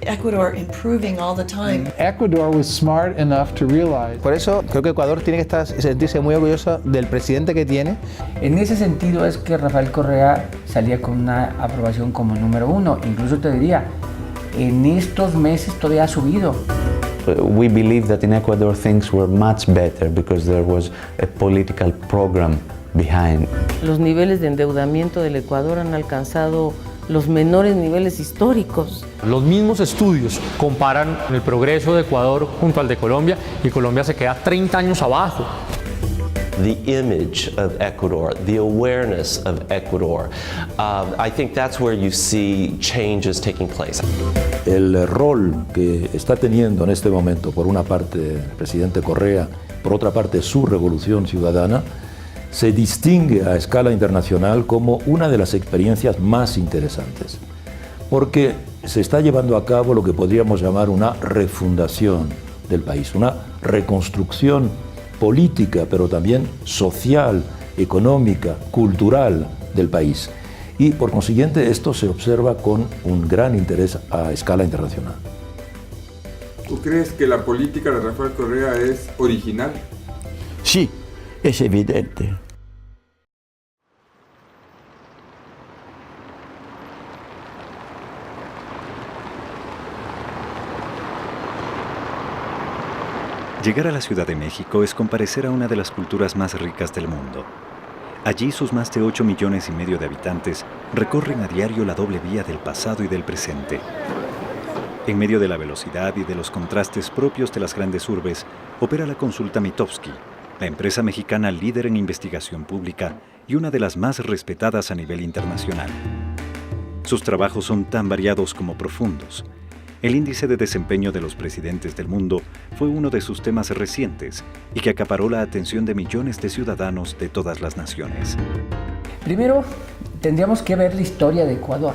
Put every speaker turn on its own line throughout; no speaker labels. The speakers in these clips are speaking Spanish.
Ecuador improving all the time.
Ecuador was smart enough to realize.
Por eso creo que Ecuador tiene que sentirse muy orgulloso del presidente que tiene.
En ese sentido es que Rafael Correa salía con una aprobación como número 1. Incluso te diría, en estos meses todavía ha subido.
We believe that in Ecuador things were much better because there was a political program behind.
Los niveles de endeudamiento del Ecuador han alcanzado los menores niveles históricos.
Los mismos estudios comparan el progreso de Ecuador junto al de Colombia y Colombia se queda 30 años abajo.
The image of Ecuador, the awareness of Ecuador, I think that's where you see changes taking place.
El rol que está teniendo en este momento, por una parte el presidente Correa, por otra parte su revolución ciudadana, se distingue a escala internacional como una de las experiencias más interesantes, porque se está llevando a cabo lo que podríamos llamar una refundación del país, una reconstrucción política, pero también social, económica, cultural del país. Y por consiguiente esto se observa con un gran interés a escala internacional.
¿Tú crees que la política de Rafael Correa es original?
Sí, es evidente.
Llegar a la Ciudad de México es comparecer a una de las culturas más ricas del mundo. Allí sus más de 8,5 millones de habitantes recorren a diario la doble vía del pasado y del presente. En medio de la velocidad y de los contrastes propios de las grandes urbes, opera la Consulta Mitofsky, la empresa mexicana líder en investigación pública y una de las más respetadas a nivel internacional. Sus trabajos son tan variados como profundos. El índice de desempeño de los presidentes del mundo fue uno de sus temas recientes y que acaparó la atención de millones de ciudadanos de todas las naciones.
Primero, tendríamos que ver la historia de Ecuador.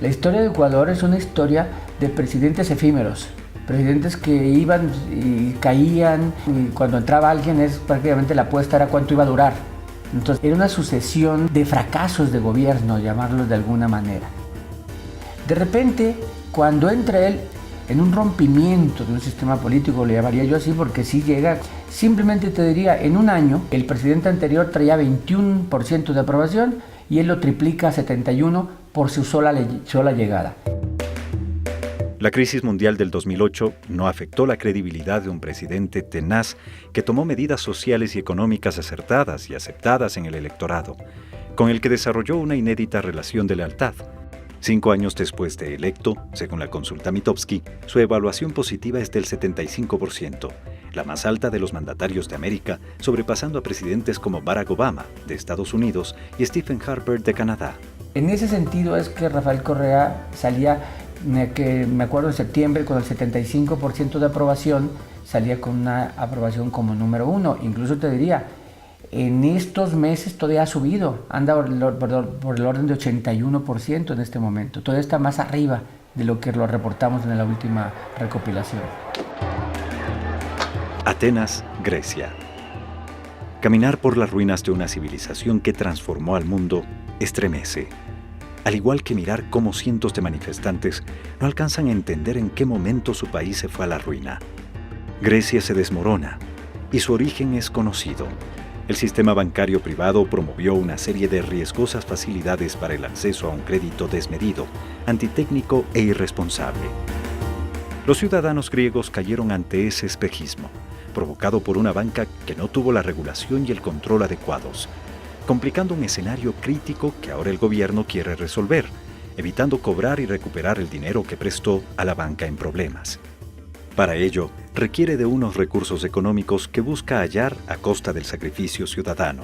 La historia de Ecuador es una historia de presidentes efímeros, presidentes que iban y caían, y cuando entraba alguien es prácticamente la apuesta era cuánto iba a durar. Entonces era una sucesión de fracasos de gobierno, llamarlos de alguna manera. De repente, cuando entra él en un rompimiento de un sistema político, le llamaría yo así porque sí llega, simplemente te diría, en un año el presidente anterior traía 21% de aprobación y él lo triplica a 71% por su sola llegada.
La crisis mundial del 2008 no afectó la credibilidad de un presidente tenaz que tomó medidas sociales y económicas acertadas y aceptadas en el electorado, con el que desarrolló una inédita relación de lealtad. 5 años después de electo, según la Consulta Mitofsky, su evaluación positiva es del 75%, la más alta de los mandatarios de América, sobrepasando a presidentes como Barack Obama, de Estados Unidos, y Stephen Harper, de Canadá.
En ese sentido es que Rafael Correa salía, que me acuerdo en septiembre, con el 75% de aprobación, salía con una aprobación como número 1. Incluso te diría, en estos meses todavía ha subido, anda por el orden de 81% en este momento. Todavía está más arriba de lo que lo reportamos en la última recopilación.
Atenas, Grecia. Caminar por las ruinas de una civilización que transformó al mundo estremece. Al igual que mirar cómo cientos de manifestantes no alcanzan a entender en qué momento su país se fue a la ruina. Grecia se desmorona y su origen es conocido. El sistema bancario privado promovió una serie de riesgosas facilidades para el acceso a un crédito desmedido, antitécnico e irresponsable. Los ciudadanos griegos cayeron ante ese espejismo, provocado por una banca que no tuvo la regulación y el control adecuados, complicando un escenario crítico que ahora el gobierno quiere resolver, evitando cobrar y recuperar el dinero que prestó a la banca en problemas. Para ello, requiere de unos recursos económicos que busca hallar a costa del sacrificio ciudadano,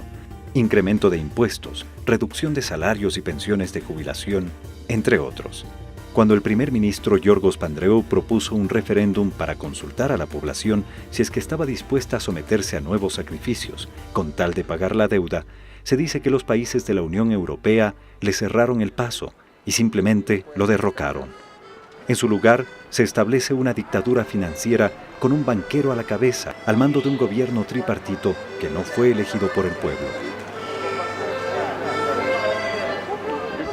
incremento de impuestos, reducción de salarios y pensiones de jubilación, entre otros. Cuando el primer ministro Yorgos Pandreou propuso un referéndum para consultar a la población si es que estaba dispuesta a someterse a nuevos sacrificios con tal de pagar la deuda, se dice que los países de la Unión Europea le cerraron el paso y simplemente lo derrocaron. En su lugar, se establece una dictadura financiera con un banquero a la cabeza, al mando de un gobierno tripartito que no fue elegido por el pueblo.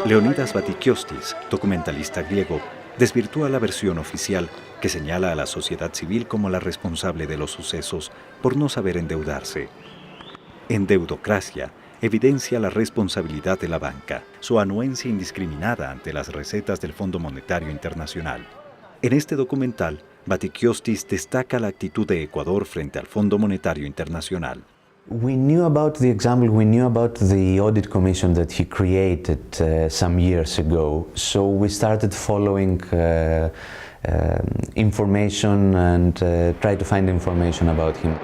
Leonidas Vatikiostis, documentalista griego, desvirtúa la versión oficial que señala a la sociedad civil como la responsable de los sucesos por no saber endeudarse. Endeudocracia evidencia la responsabilidad de la banca, su anuencia indiscriminada ante las recetas del Fondo Monetario Internacional. En este documental, Vatikiostis destaca la actitud de Ecuador frente al Fondo Monetario Internacional.
We knew about the example, we knew about the audit commission that he created some years ago, so we started following information and tried to find information about him.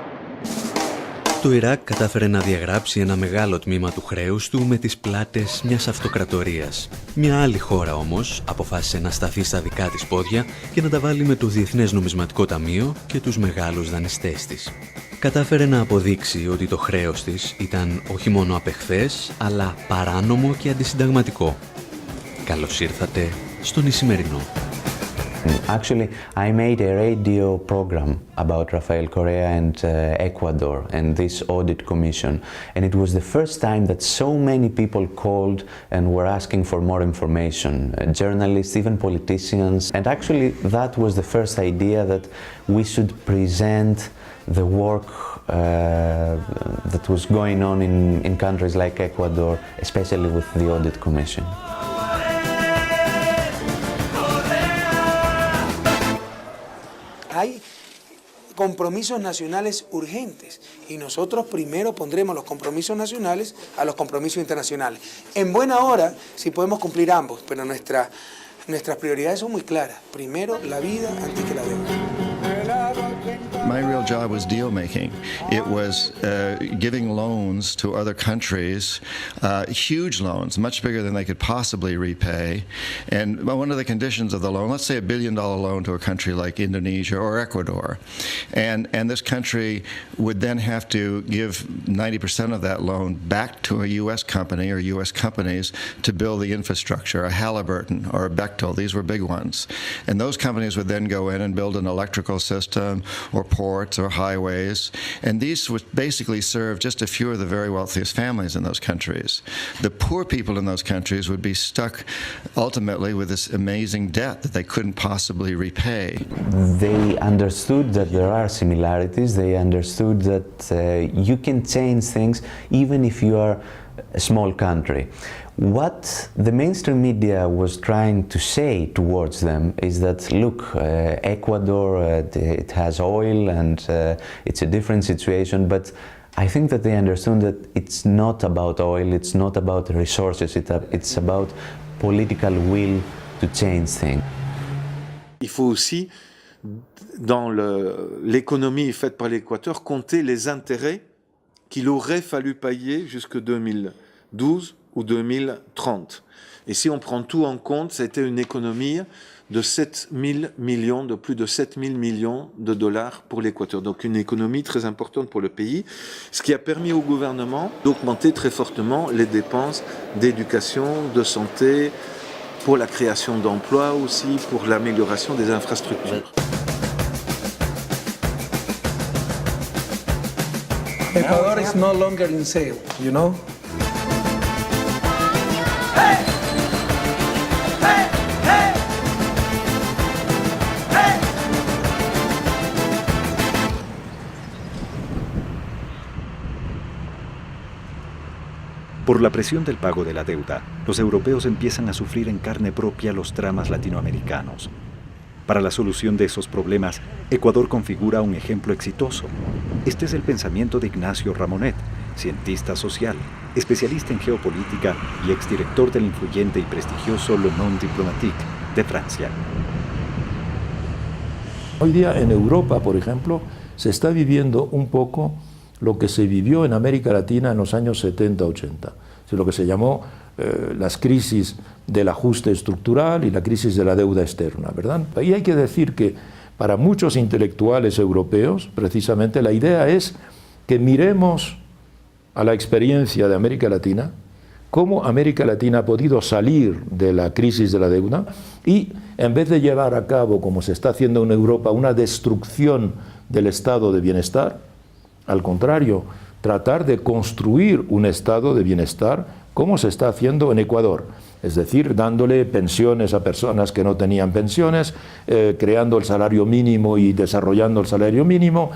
Το Ιράκ κατάφερε να διαγράψει ένα μεγάλο τμήμα του χρέους του με τις πλάτες μιας αυτοκρατορίας. Μια άλλη χώρα όμως αποφάσισε να σταθεί στα δικά της πόδια και να τα βάλει με το Διεθνές Νομισματικό Ταμείο και τους μεγάλους δανειστές της. Κατάφερε να αποδείξει ότι το χρέος της ήταν όχι μόνο απεχθές, αλλά παράνομο και αντισυνταγματικό. Καλώς ήρθατε στον Ισημερινό.
Actually, I made a radio program about Rafael Correa and Ecuador and this audit commission, and it was the first time that so many people called and were asking for more information, journalists, even politicians, and actually that was the first idea that we should present the work that was going on in countries like Ecuador, especially with the audit commission.
Hay compromisos nacionales urgentes y nosotros primero pondremos los compromisos nacionales a los compromisos internacionales. En buena hora, si podemos cumplir ambos, pero nuestras prioridades son muy claras. Primero la vida antes que la deuda.
My real job was deal making. It was giving loans to other countries, huge loans, much bigger than they could possibly repay. And one of the conditions of the loan, let's say $1 billion loan to a country like Indonesia or Ecuador, and this country would then have to give 90% of that loan back to a U.S. company or U.S. companies to build the infrastructure, a Halliburton or a Bechtel. These were big ones. And those companies would then go in and build an electrical system or ports or highways, and these would basically serve just a few of the very wealthiest families in those countries. The poor people in those countries would be stuck ultimately with this amazing debt that they couldn't possibly repay.
They understood that there are similarities, they understood that you can change things even if you are a small country. What the mainstream media was trying to say towards them is that, look, Ecuador, it has oil and it's a different situation, but I think that they understood that it's not about oil, it's not about resources, it's about political will to change things.
Il faut aussi, dans l'économie faite par l'Équateur, compter les intérêts qu'il aurait fallu payer jusque 2012 ou 2030. Et si on prend tout en compte, c'était une économie de 7 000 millions, de plus de 7 000 millions de dollars pour l'Équateur. Donc une économie très importante pour le pays, ce qui a permis au gouvernement d'augmenter très fortement les dépenses d'éducation, de santé, pour la création d'emplois aussi, pour l'amélioration des infrastructures.
Ecuador is no longer in sale, you know?
Por la presión del pago de la deuda, los europeos empiezan a sufrir en carne propia los dramas latinoamericanos. Para la solución de esos problemas, Ecuador configura un ejemplo exitoso. Este es el pensamiento de Ignacio Ramonet, cientista social, especialista en geopolítica y exdirector del influyente y prestigioso Le Monde Diplomatique de Francia.
Hoy día en Europa, por ejemplo, se está viviendo un poco lo que se vivió en América Latina en los años 70-80, lo que se llamó las crisis del ajuste estructural y la crisis de la deuda externa, ¿verdad? Y hay que decir que para muchos intelectuales europeos, precisamente, la idea es que miremos a la experiencia de América Latina, cómo América Latina ha podido salir de la crisis de la deuda y en vez de llevar a cabo, como se está haciendo en Europa, una destrucción del estado de bienestar, al contrario, tratar de construir un estado de bienestar como se está haciendo en Ecuador, es decir, dándole pensiones a personas que no tenían pensiones, creando el salario mínimo y desarrollando el salario mínimo,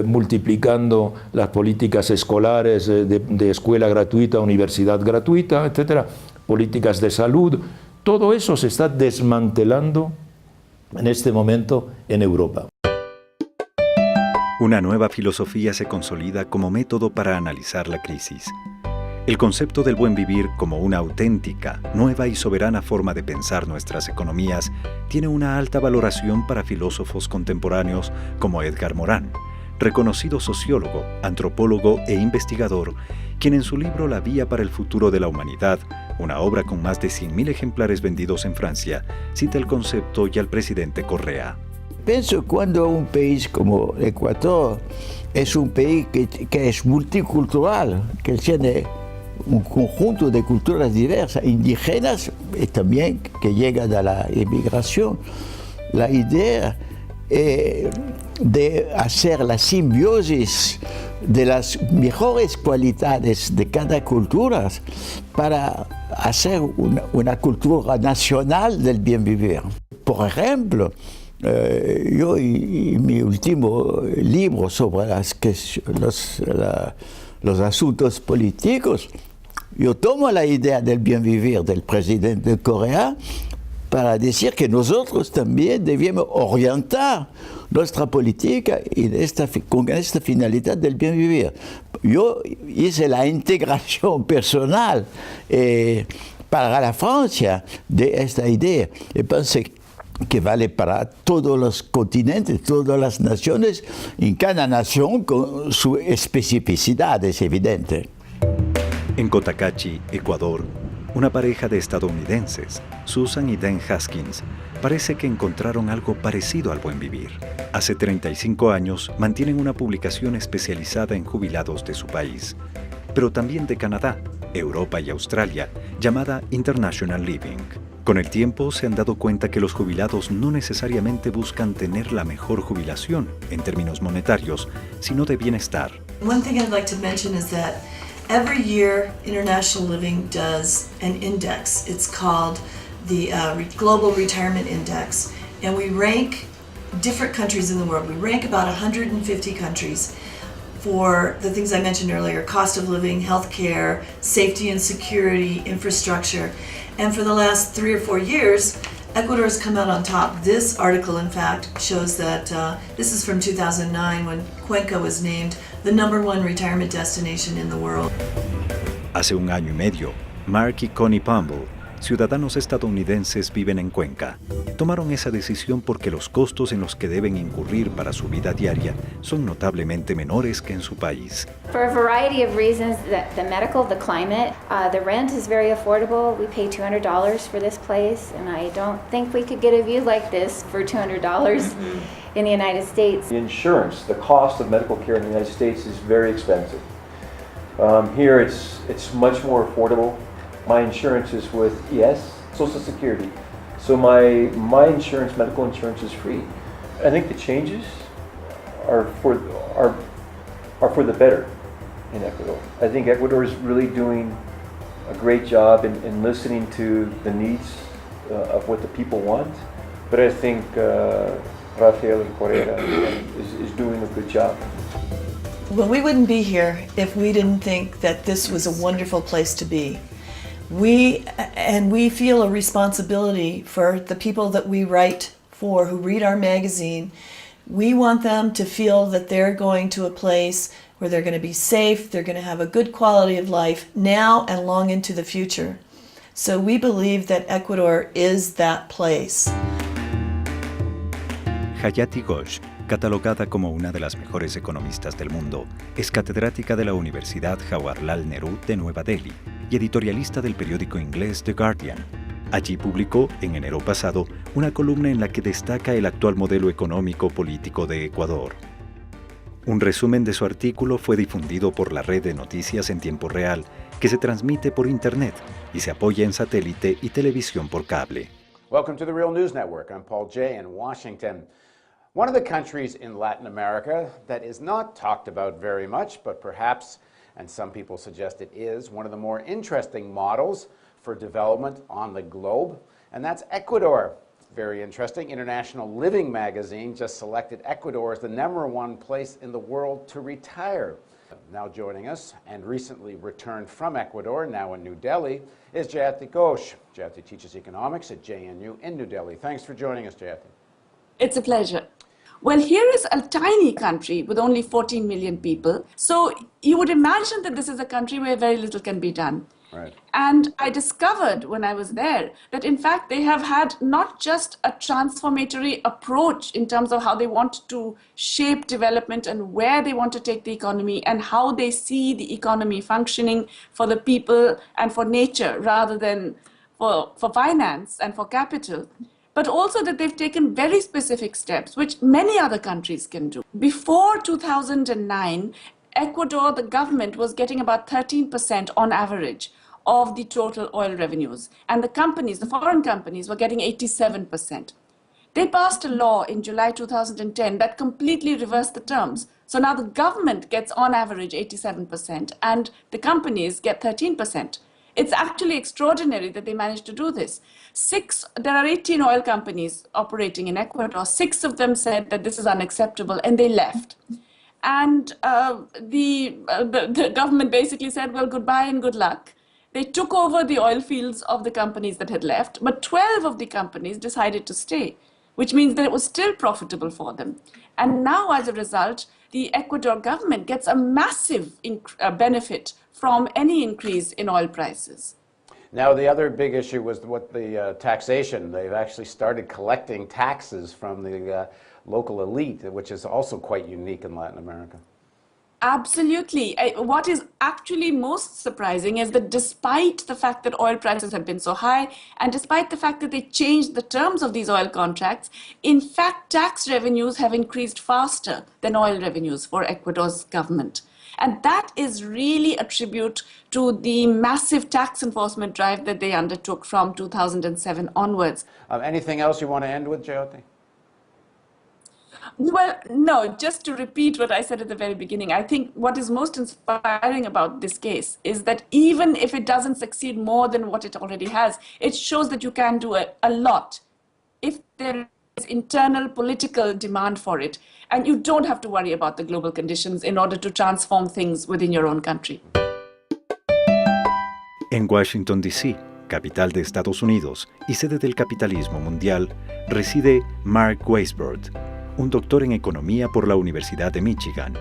multiplicando las políticas escolares de escuela gratuita, universidad gratuita, etcétera, políticas de salud. Todo eso se está desmantelando en este momento en Europa.
Una nueva filosofía se consolida como método para analizar la crisis. El concepto del buen vivir como una auténtica, nueva y soberana forma de pensar nuestras economías tiene una alta valoración para filósofos contemporáneos como Edgar Morin, reconocido sociólogo, antropólogo e investigador, quien en su libro La Vía para el Futuro de la Humanidad, una obra con más de 100.000 ejemplares vendidos en Francia, cita el concepto y al presidente Correa.
Pienso cuando un país como Ecuador es un país que es multicultural, que tiene un conjunto de culturas diversas, indígenas y también que llega de la inmigración. La idea de hacer la simbiosis de las mejores cualidades de cada cultura para hacer una cultura nacional del bien vivir. Por ejemplo, yo en mi último libro sobre los asuntos políticos, yo tomo la idea del bien vivir del presidente de Corea para decir que nosotros también debemos orientar nuestra política con esta finalidad del bien vivir. Yo hice la integración personal para la Francia de esta idea y pensé que vale para todos los continentes, todas las naciones, en cada nación con su especificidad, es evidente.
En Cotacachi, Ecuador, una pareja de estadounidenses, Susan y Dan Haskins, parece que encontraron algo parecido al buen vivir. Hace 35 años mantienen una publicación especializada en jubilados de su país, pero también de Canadá, Europa y Australia, llamada International Living. Con el tiempo se han dado cuenta que los jubilados no necesariamente buscan tener la mejor jubilación en términos monetarios, sino de bienestar.
One thing I'd like to mention is that every year International Living does an index. It's called the Global Retirement Index, and we rank different countries in the world. We rank about 150 countries for the things I mentioned earlier: cost of living, healthcare, safety and security, infrastructure. And for the last 3 or 4 years, Ecuador has come out on top. This article, in fact, shows that this is from 2009 when Cuenca was named the #1 retirement destination in the world.
Hace un año y medio, Mark y Connie Pumble, ciudadanos estadounidenses, viven en Cuenca. Tomaron esa decisión porque los costos en los que deben incurrir para su vida diaria son notablemente menores que en su país.
For a variety of reasons, the medical, the climate, the rent is very affordable. We pay $200 for this place, and I don't think we could get a view like this for $200 in the United States.
The insurance, the cost of medical care in the United States is very expensive. Here it's much more affordable. My insurance is with Social Security. So my insurance, medical insurance, is free. I think the changes are for the better in Ecuador. I think Ecuador is really doing a great job in listening to the needs of what the people want. But I think Rafael Correa is doing a good job.
Well, we wouldn't be here if we didn't think that this was a wonderful place to be. We feel a responsibility for the people that we write for, who read our magazine. We want them to feel that they're going to a place where they're going to be safe, they're going to have a good quality of life now and long into the future. So we believe that Ecuador is that place.
Hayati Ghosh, catalogada como una de las mejores economistas del mundo, es catedrática de la Universidad Jawaharlal Nehru de Nueva Delhi y editorialista del periódico inglés The Guardian. Allí publicó, en enero pasado, una columna en la que destaca el actual modelo económico-político de Ecuador. Un resumen de su artículo fue difundido por la red de noticias en tiempo real, que se transmite por Internet y se apoya en satélite y televisión por cable.
Welcome to the Real News Network. I'm Paul Jay in Washington. One of the countries in Latin America that is not talked about very much, but perhaps and some people suggest it is one of the more interesting models for development on the globe, and that's Ecuador. Very interesting. International Living magazine just selected Ecuador as the #1 place in the world to retire. Now joining us, and recently returned from Ecuador, now in New Delhi, is Jayati Ghosh. Jayati teaches economics at JNU in New Delhi. Thanks for joining us, Jayati.
It's a pleasure. Well, here is a tiny country with only 14 million people. So you would imagine that this is a country where very little can be done.
Right.
And I discovered when I was there that in fact they have had not just a transformatory approach in terms of how they want to shape development and where they want to take the economy and how they see the economy functioning for the people and for nature rather than for finance and for capital, but also that they've taken very specific steps, which many other countries can do. Before 2009, Ecuador, the government was getting about 13% on average of the total oil revenues. And the companies, the foreign companies, were getting 87%. They passed a law in July 2010 that completely reversed the terms. So now the government gets on average 87% and the companies get 13%. It's actually extraordinary that they managed to do this. There are 18 oil companies operating in Ecuador. 6 of them said that this is unacceptable and they left. And the government basically said, well, goodbye and good luck. They took over the oil fields of the companies that had left, but 12 of the companies decided to stay, which means that it was still profitable for them. And now, as a result, the Ecuador government gets a massive benefit from any increase in oil prices.
Now, the other big issue was the taxation. They've actually started collecting taxes from the local elite, which is also quite unique in Latin America.
Absolutely. What is actually most surprising is that despite the fact that oil prices have been so high, and despite the fact that they changed the terms of these oil contracts, in fact, tax revenues have increased faster than oil revenues for Ecuador's government. And that is really a tribute to the massive tax enforcement drive that they undertook from 2007 onwards.
Anything else you want to end with, Jayati?
Well, no, just to repeat what I said at the very beginning, I think what is most inspiring about this case is that even if it doesn't succeed more than what it already has, it shows that you can do a lot if there is internal political demand for it. And you don't have to worry about the global conditions in order to transform things within your own country.
En Washington, D.C., capital de Estados Unidos y sede del capitalismo mundial, reside Mark Weisbrod, un doctor en economía por la Universidad de Michigan,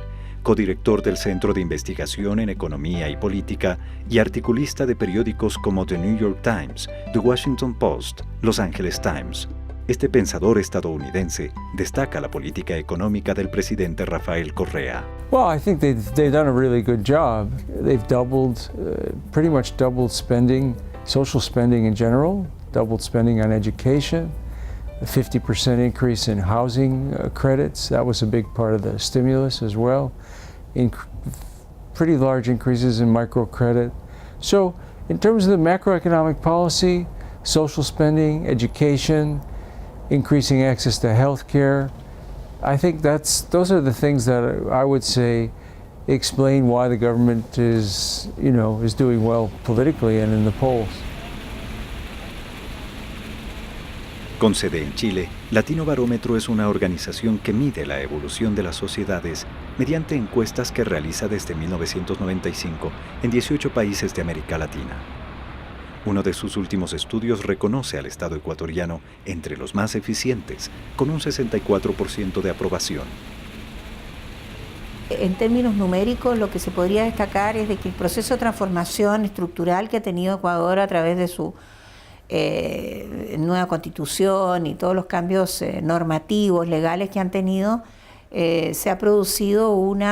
codirector del Centro de Investigación en Economía y Política y articulista de periódicos como The New York Times, The Washington Post, Los Angeles Times. Este pensador estadounidense destaca la política económica del presidente Rafael Correa.
Well, I think they've done a really good job. They've pretty much doubled spending, social spending in general, doubled spending on education, a 50% increase in housing credits. That was a big part of the stimulus as well. Pretty large increases in microcredit. So in terms of the macroeconomic policy, social spending, education, increasing access to health care, I think those are the things that I would say explain why the government is doing well politically and in the polls.
Con sede en Chile, Latino Barómetro es una organización que mide la evolución de las sociedades mediante encuestas que realiza desde 1995 en 18 países de América Latina. Uno de sus últimos estudios reconoce al Estado ecuatoriano entre los más eficientes, con un 64% de aprobación.
En términos numéricos, lo que se podría destacar es de que el proceso de transformación estructural que ha tenido Ecuador a través de su nueva constitución y todos los cambios normativos, legales que han tenido, se ha producido un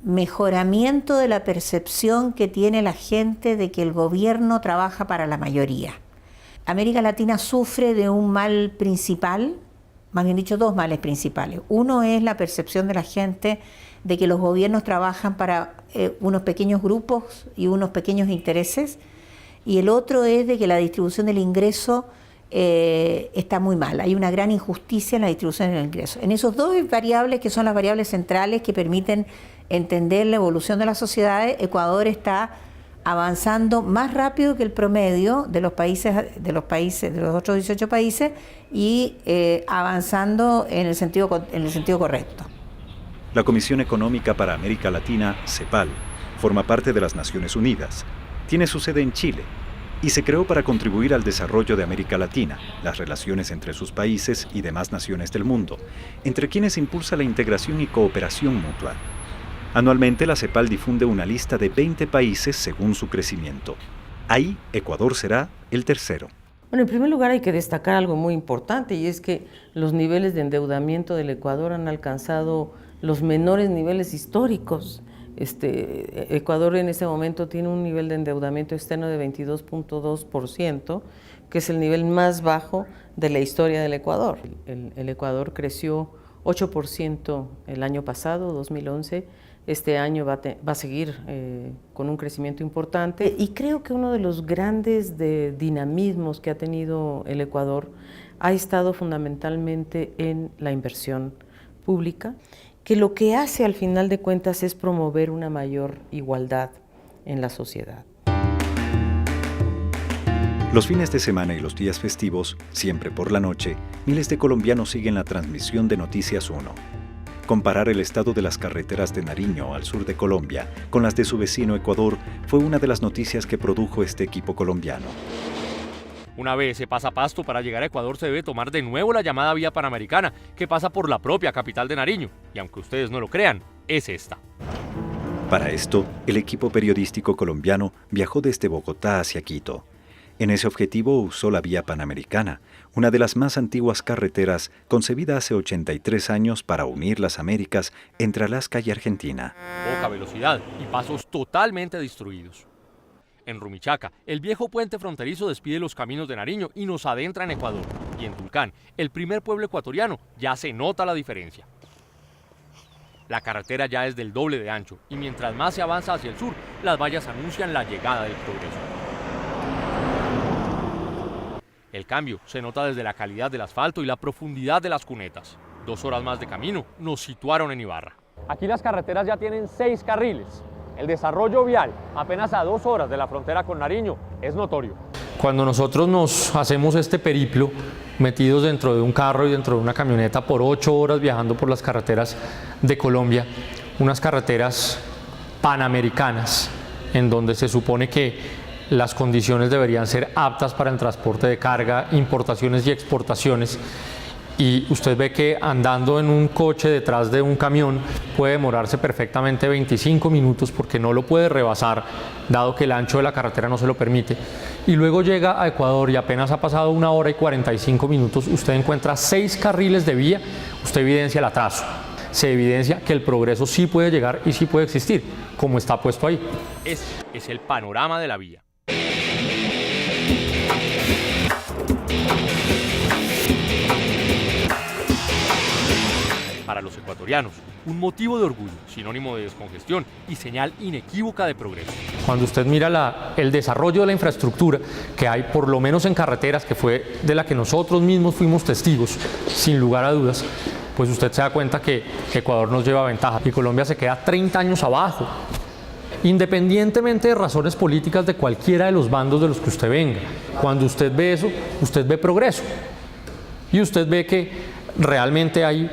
mejoramiento de la percepción que tiene la gente de que el gobierno trabaja para la mayoría. América Latina sufre de un mal principal, más bien dicho, dos males principales. Uno es la percepción de la gente de que los gobiernos trabajan para unos pequeños grupos y unos pequeños intereses, y el otro es de que la distribución del ingreso está muy mal. Hay una gran injusticia en la distribución del ingreso. En esos dos variables, que son las variables centrales que permiten entender la evolución de las sociedades, Ecuador está avanzando más rápido que el promedio de los otros 18 países y avanzando en el sentido correcto.
La Comisión Económica para América Latina, CEPAL, forma parte de las Naciones Unidas. Tiene su sede en Chile y se creó para contribuir al desarrollo de América Latina, las relaciones entre sus países y demás naciones del mundo, entre quienes impulsa la integración y cooperación mutua. Anualmente, la CEPAL difunde una lista de 20 países según su crecimiento. Ahí, Ecuador será el tercero.
Bueno, en primer lugar hay que destacar algo muy importante, y es que los niveles de endeudamiento del Ecuador han alcanzado los menores niveles históricos. Ecuador en este momento tiene un nivel de endeudamiento externo de 22.2%, que es el nivel más bajo de la historia del Ecuador. El Ecuador creció 8% el año pasado, 2011, este año va a seguir con un crecimiento importante, y creo que uno de los grandes dinamismos que ha tenido el Ecuador ha estado fundamentalmente en la inversión pública, que lo que hace al final de cuentas es promover una mayor igualdad en la sociedad.
Los fines de semana y los días festivos, siempre por la noche, miles de colombianos siguen la transmisión de Noticias 1. Comparar el estado de las carreteras de Nariño, al sur de Colombia, con las de su vecino Ecuador fue una de las noticias que produjo este equipo colombiano.
Una vez se pasa Pasto, para llegar a Ecuador se debe tomar de nuevo la llamada vía panamericana, que pasa por la propia capital de Nariño, y aunque ustedes no lo crean, es esta.
Para esto, el equipo periodístico colombiano viajó desde Bogotá hacia Quito. En ese objetivo usó la vía panamericana, una de las más antiguas carreteras concebida hace 83 años para unir las Américas entre Alaska y Argentina.
Poca velocidad y pasos totalmente destruidos. En Rumichaca, el viejo puente fronterizo despide los caminos de Nariño y nos adentra en Ecuador. Y en Tulcán, el primer pueblo ecuatoriano, ya se nota la diferencia. La carretera ya es del doble de ancho, y mientras más se avanza hacia el sur, las vallas anuncian la llegada del progreso. El cambio se nota desde la calidad del asfalto y la profundidad de las cunetas. 2 horas más de camino nos situaron en Ibarra. Aquí las carreteras ya tienen 6 carriles. El desarrollo vial, apenas a 2 horas de la frontera con Nariño, es notorio. Cuando nosotros nos hacemos este periplo, metidos dentro de un carro y dentro de una camioneta por 8 horas viajando por las carreteras de Colombia, unas carreteras panamericanas, en donde se supone que las condiciones deberían ser aptas para el transporte de carga, importaciones y exportaciones, y usted ve que andando en un coche detrás de un camión puede demorarse perfectamente 25 minutos porque no lo puede rebasar, dado que el ancho de la carretera no se lo permite. Y luego llega a Ecuador y apenas ha pasado 1 hora y 45 minutos, usted encuentra 6 carriles de vía, usted evidencia el atraso. Se evidencia que el progreso sí puede llegar y sí puede existir, como está puesto ahí. Este es el panorama de la vía. Para los ecuatorianos, un motivo de orgullo, sinónimo de descongestión y señal inequívoca de progreso. Cuando usted mira el desarrollo de la infraestructura que hay, por lo menos en carreteras, que fue de la que nosotros mismos fuimos testigos, sin lugar a dudas, pues usted se da cuenta que Ecuador nos lleva ventaja y Colombia se queda 30 años abajo. Independientemente de razones políticas de cualquiera de los bandos de los que usted venga, cuando usted ve eso, usted ve progreso. Y usted ve que realmente hay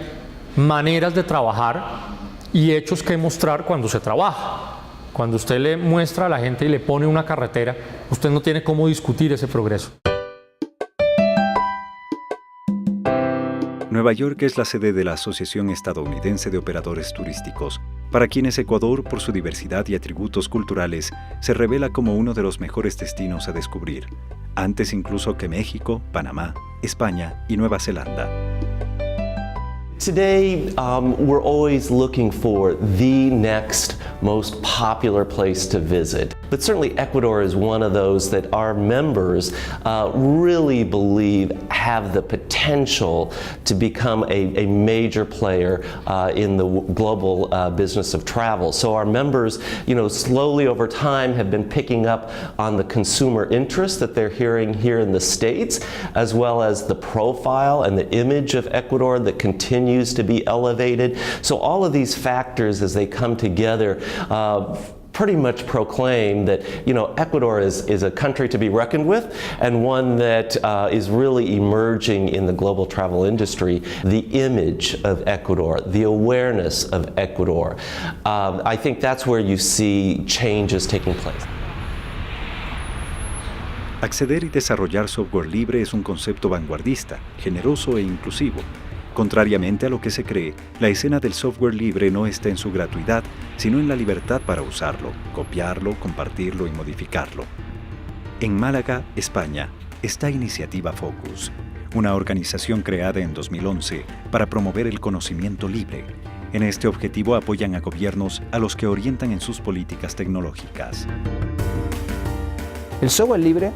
maneras de trabajar y hechos que mostrar cuando se trabaja. Cuando usted le muestra a la gente y le pone una carretera, usted no tiene cómo discutir ese progreso.
Nueva York es la sede de la Asociación Estadounidense de Operadores Turísticos, para quienes Ecuador, por su diversidad y atributos culturales, se revela como uno de los mejores destinos a descubrir, antes incluso que México, Panamá, España y Nueva Zelanda.
Today, we're always looking for the next most popular place to visit. But certainly Ecuador is one of those that our members really believe have the potential to become a major player in the global business of travel. So our members, slowly over time have been picking up on the consumer interest that they're hearing here in the States, as well as the profile and the image of Ecuador that continues continues to be elevated. So all of these factors, as they come together, pretty much proclaim that, you know, Ecuador is a country to be reckoned with, and one that is really emerging in the global travel industry. The image of Ecuador, the awareness of Ecuador, I think that's where you see changes taking place.
Acceder y desarrollar software libre es un concepto vanguardista, generoso e inclusivo. Contrariamente a lo que se cree, la escena del software libre no está en su gratuidad, sino en la libertad para usarlo, copiarlo, compartirlo y modificarlo. En Málaga, España, está Iniciativa Focus, una organización creada en 2011 para promover el conocimiento libre. En este objetivo apoyan a gobiernos a los que orientan en sus políticas tecnológicas.
El software libre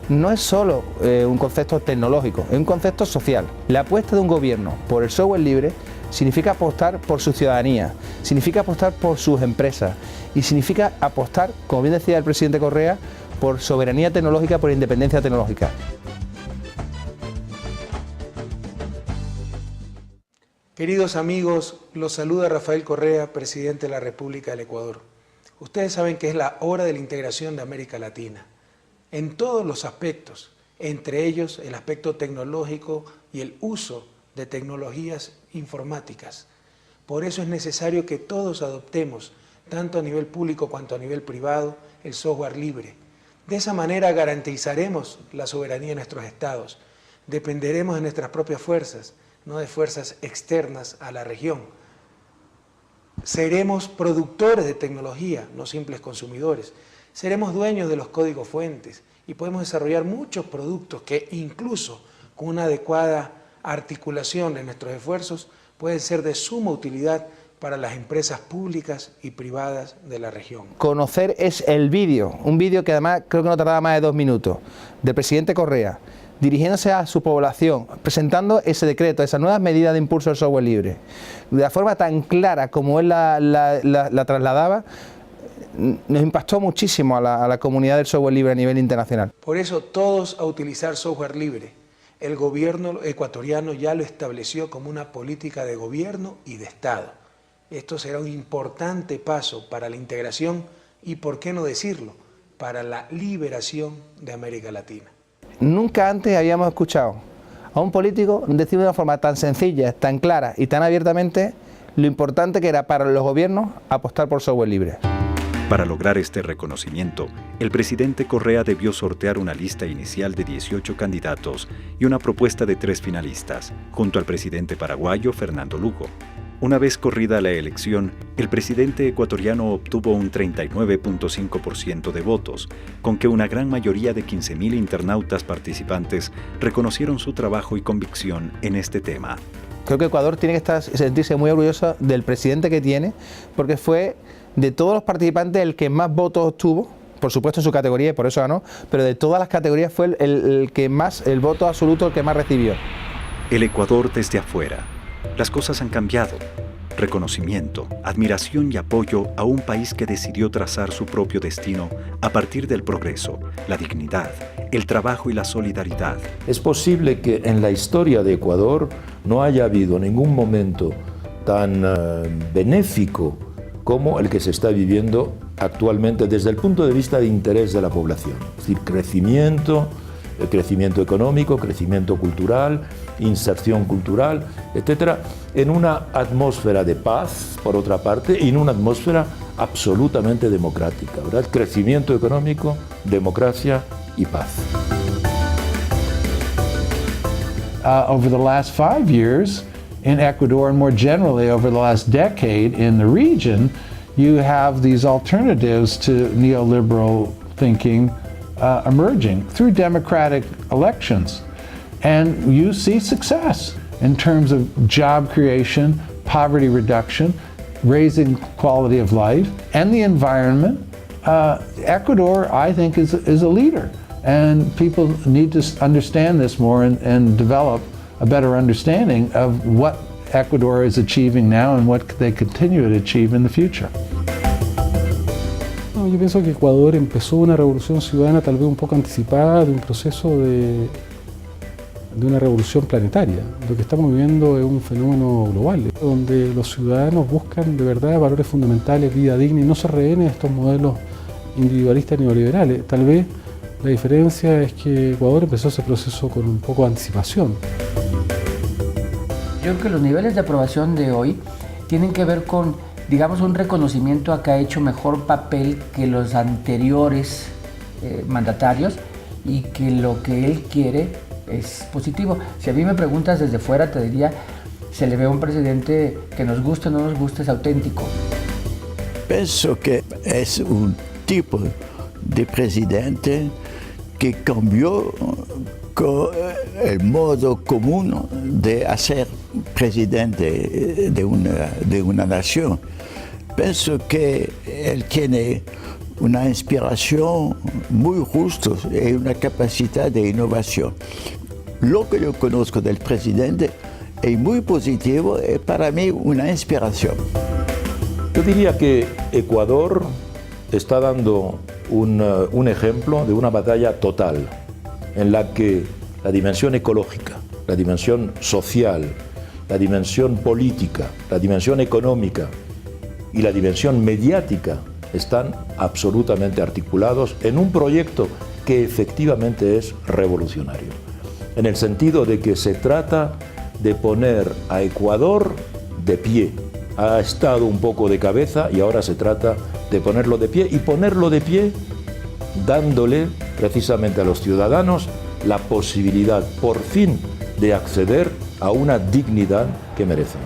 no es solo un concepto tecnológico, es un concepto social. La apuesta de un gobierno por el software libre significa apostar por su ciudadanía, significa apostar por sus empresas y significa apostar, como bien decía el presidente Correa, por soberanía tecnológica, por independencia tecnológica.
Queridos amigos, los saluda Rafael Correa, presidente de la República del Ecuador. Ustedes saben que es la hora de la integración de América Latina, en todos los aspectos, entre ellos el aspecto tecnológico y el uso de tecnologías informáticas. Por eso es necesario que todos adoptemos, tanto a nivel público cuanto a nivel privado, el software libre. De esa manera garantizaremos la soberanía de nuestros estados, dependeremos de nuestras propias fuerzas, no de fuerzas externas a la región. Seremos productores de tecnología, no simples consumidores. Seremos dueños de los códigos fuentes y podemos desarrollar muchos productos que incluso con una adecuada articulación de nuestros esfuerzos pueden ser de suma utilidad para las empresas públicas y privadas de la región.
Conocer es el vídeo, un vídeo que además creo que no tardaba más de 2 minutos, del presidente Correa, dirigiéndose a su población, presentando ese decreto, esas nuevas medidas de impulso al software libre. De la forma tan clara como él la trasladaba, nos impactó muchísimo a la comunidad del software libre a nivel internacional.
Por eso todos a utilizar software libre. El gobierno ecuatoriano ya lo estableció como una política de gobierno y de Estado. Esto será un importante paso para la integración y, por qué no decirlo, para la liberación de América Latina.
Nunca antes habíamos escuchado a un político decir de una forma tan sencilla, tan clara y tan abiertamente lo importante que era para los gobiernos apostar por software libre.
Para lograr este reconocimiento, el presidente Correa debió sortear una lista inicial de 18 candidatos y una propuesta de 3 finalistas, junto al presidente paraguayo Fernando Lugo. Una vez corrida la elección, el presidente ecuatoriano obtuvo un 39.5% de votos, con que una gran mayoría de 15.000 internautas participantes reconocieron su trabajo y convicción en este tema.
Creo que Ecuador tiene que sentirse muy orgulloso del presidente que tiene, porque fue de todos los participantes el que más votos obtuvo, por supuesto en su categoría y por eso ganó, pero de todas las categorías fue el que más, el voto absoluto el que más recibió.
El Ecuador desde afuera. Las cosas han cambiado. Reconocimiento, admiración y apoyo a un país que decidió trazar su propio destino a partir del progreso, la dignidad, el trabajo y la solidaridad.
Es posible que en la historia de Ecuador no haya habido ningún momento tan benéfico como el que se está viviendo actualmente desde el punto de vista de interés de la población. Es decir, crecimiento económico, crecimiento cultural, inserción cultural, etcétera, en una atmósfera de paz, por otra parte, y en una atmósfera absolutamente democrática, ¿verdad? Crecimiento económico, democracia y paz.
Over the last 5 years in Ecuador, and more generally over the last decade in the region, you have these alternatives to neoliberal thinking emerging through democratic elections. And you see success in terms of job creation, poverty reduction, raising quality of life, and the environment. Ecuador, I think, is a leader. And people need to understand this more and develop a better understanding of what Ecuador is achieving now and what they continue to achieve in the future.
Yo pienso que Ecuador empezó una revolución ciudadana tal vez un poco anticipada de un proceso
de una revolución planetaria. Lo que estamos viviendo es un fenómeno global, donde los ciudadanos buscan de verdad valores fundamentales, vida digna, y no se rehén a estos modelos individualistas neoliberales. Tal vez la diferencia es que Ecuador empezó ese proceso con un poco de anticipación.
Yo creo que los niveles de aprobación de hoy tienen que ver con, digamos, un reconocimiento a que ha hecho mejor papel que los anteriores mandatarios y que lo que él quiere es positivo. Si a mí me preguntas desde fuera, te diría, se le ve a un presidente que nos guste o no nos guste, es auténtico.
Pienso que es un tipo de presidente que cambió el modo común de hacer presidente de una nación. Pienso que él tiene una inspiración muy justa y una capacidad de innovación. Lo que yo conozco del presidente es muy positivo y para mí una inspiración.
Yo diría que Ecuador está dando un ejemplo de una batalla total en la que la dimensión ecológica, la dimensión social, la dimensión política, la dimensión económica y la dimensión mediática están absolutamente articulados en un proyecto que efectivamente es revolucionario, en el sentido de que se trata de poner a Ecuador de pie. Ha estado un poco de cabeza y ahora se trata de ponerlo de pie, y ponerlo de pie dándole precisamente a los ciudadanos la posibilidad por fin de acceder a una dignidad que merecen.